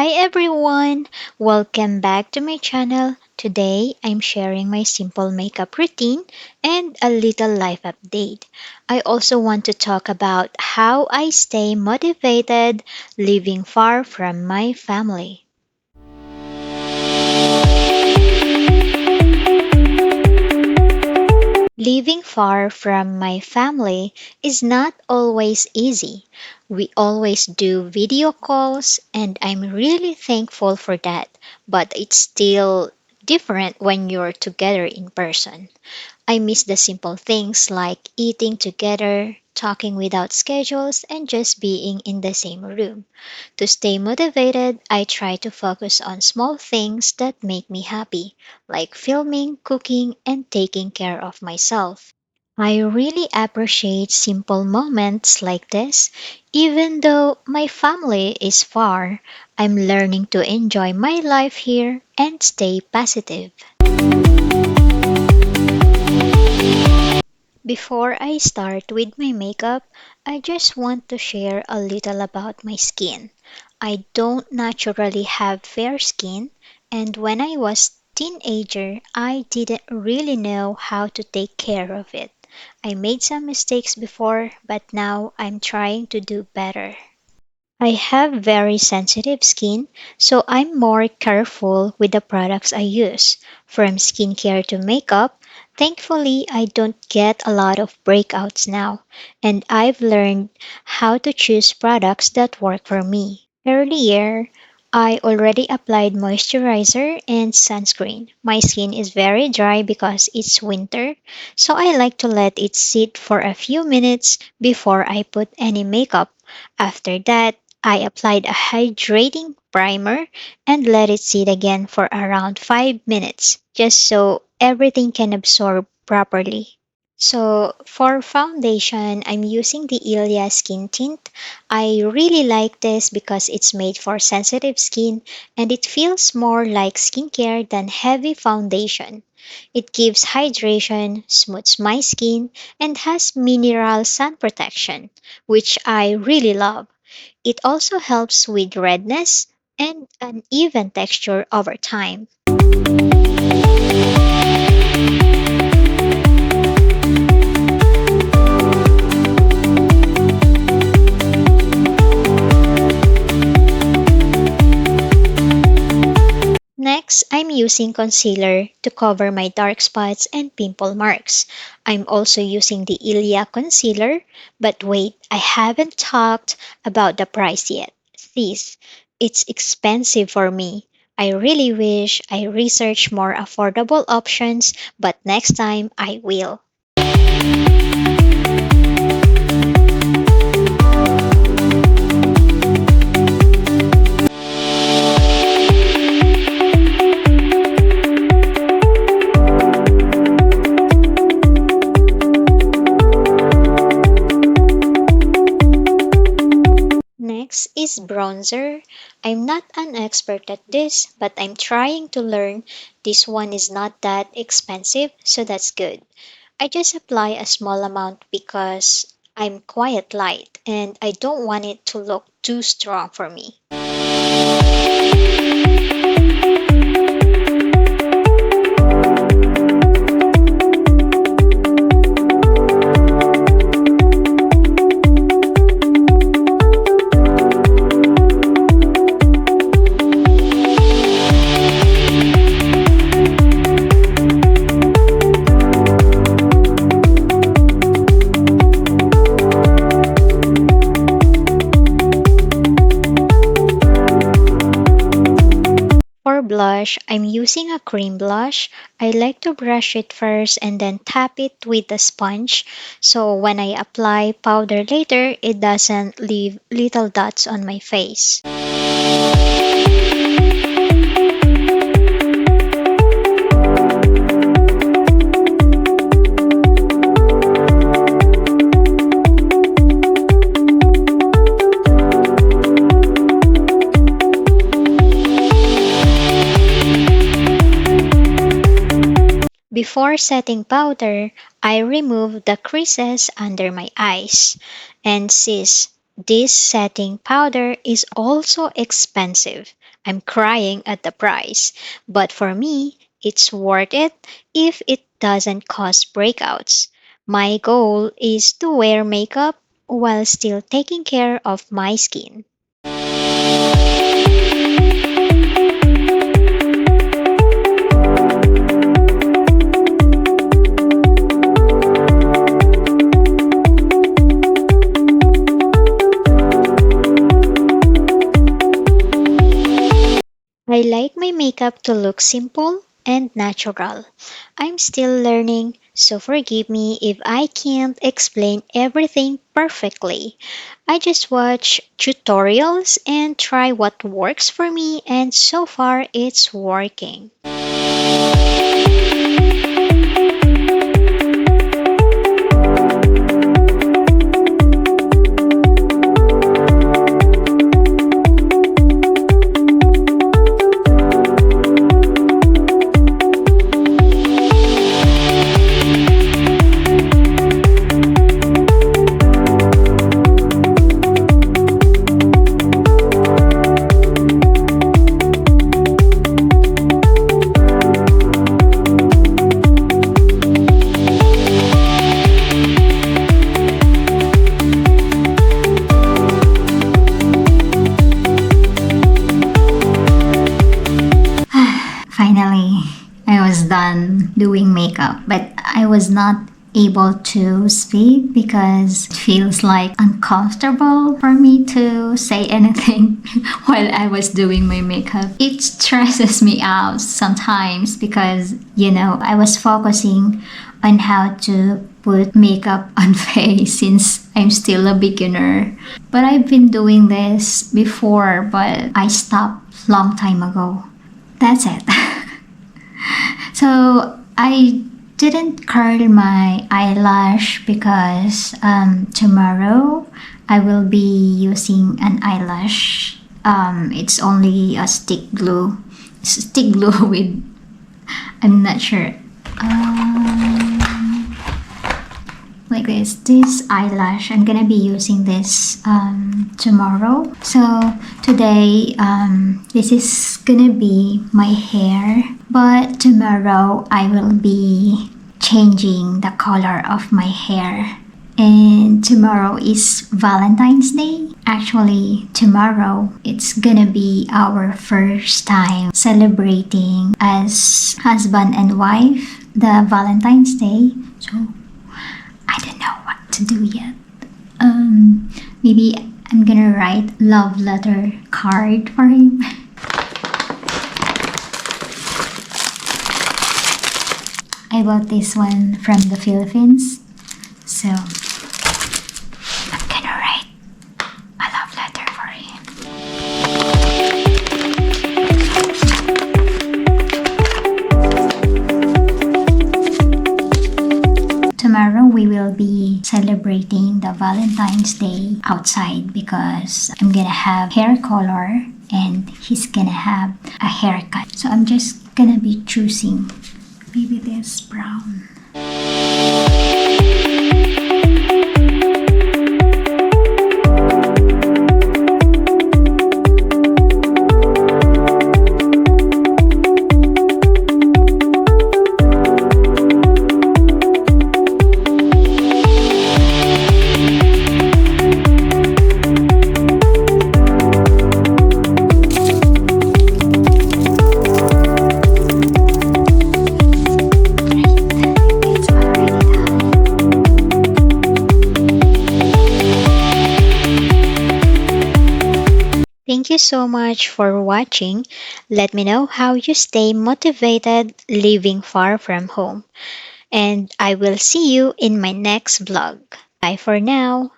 Hi everyone! Welcome back to my channel. Today I'm sharing my simple makeup routine and a little life update. I also want to talk about how I stay motivated living far from my family. Living far from my family is not always easy. We always do video calls, and I'm really thankful for that, but it's still different when you're together in person. I miss the simple things like eating together, talking without schedules, and just being in the same room. To stay motivated, I try to focus on small things that make me happy, like filming, cooking, and taking care of myself. I really appreciate simple moments like this. Even though my family is far, I'm learning to enjoy my life here and stay positive. Before I start with my makeup, I just want to share a little about my skin. I don't naturally have fair skin, and when I was teenager, I didn't really know how to take care of it. I made some mistakes before, but now I'm trying to do better. I have very sensitive skin, so I'm more careful with the products I use. From skincare to makeup, thankfully I don't get a lot of breakouts now, and I've learned how to choose products that work for me. Earlier, I already applied moisturizer and sunscreen. My skin is very dry because it's winter, so I like to let it sit for a few minutes before I put any makeup. After that, I applied a hydrating primer and let it sit again for around 5 minutes, just so everything can absorb properly. So for foundation, I'm using the Ilia Skin Tint. I really like this because it's made for sensitive skin and it feels more like skincare than heavy foundation. It gives hydration, smooths my skin, and has mineral sun protection, which I really love. It also helps with redness and uneven texture over time. Next, I'm using concealer to cover my dark spots and pimple marks. I'm also using the Ilia concealer, but wait, I haven't talked about the price yet. Sis, it's expensive for me. I really wish I researched more affordable options, but next time I will. Next is bronzer. I'm not an expert at this, but I'm trying to learn. This one is not that expensive, so that's good. I just apply a small amount because I'm quite light and I don't want it to look too strong for me. For blush, I'm using a cream blush. I like to brush it first and then tap it with a sponge so when I apply powder later, it doesn't leave little dots on my face. Before setting powder, I remove the creases under my eyes. And sis, This setting powder is also expensive. I'm crying at the price, but for me, it's worth it if it doesn't cause breakouts. My goal is to wear makeup while still taking care of my skin. I like my makeup to look simple and natural. I'm still learning, so forgive me if I can't explain everything perfectly. I just watch tutorials and try what works for me, and so far it's working. Finally, I was done doing makeup, but I was not able to speak because it feels like uncomfortable for me to say anything while I was doing my makeup. It stresses me out sometimes because, I was focusing on how to put makeup on face since I'm still a beginner. But I've been doing this before, but I stopped long time ago. That's it. So I didn't curl my eyelash because tomorrow I will be using an eyelash. It's only a stick glue with, I'm not sure. Like this eyelash. I'm gonna be using this tomorrow. So today, this is gonna be my hair, but tomorrow I will be changing the color of my hair. And tomorrow is Valentine's Day. Actually, tomorrow it's gonna be our first time celebrating as husband and wife the Valentine's Day. So I don't know what to do yet. Maybe I'm gonna write love letter card for him. I bought this one from the Philippines, so I'm gonna write a love letter for him. Tomorrow we will be celebrating the Valentine's Day outside because I'm gonna have hair color and he's gonna have a haircut. So I'm just gonna be choosing maybe this brown. Thank you so much for watching. Let me know how you stay motivated living far from home. And I will see you in my next vlog. Bye for now.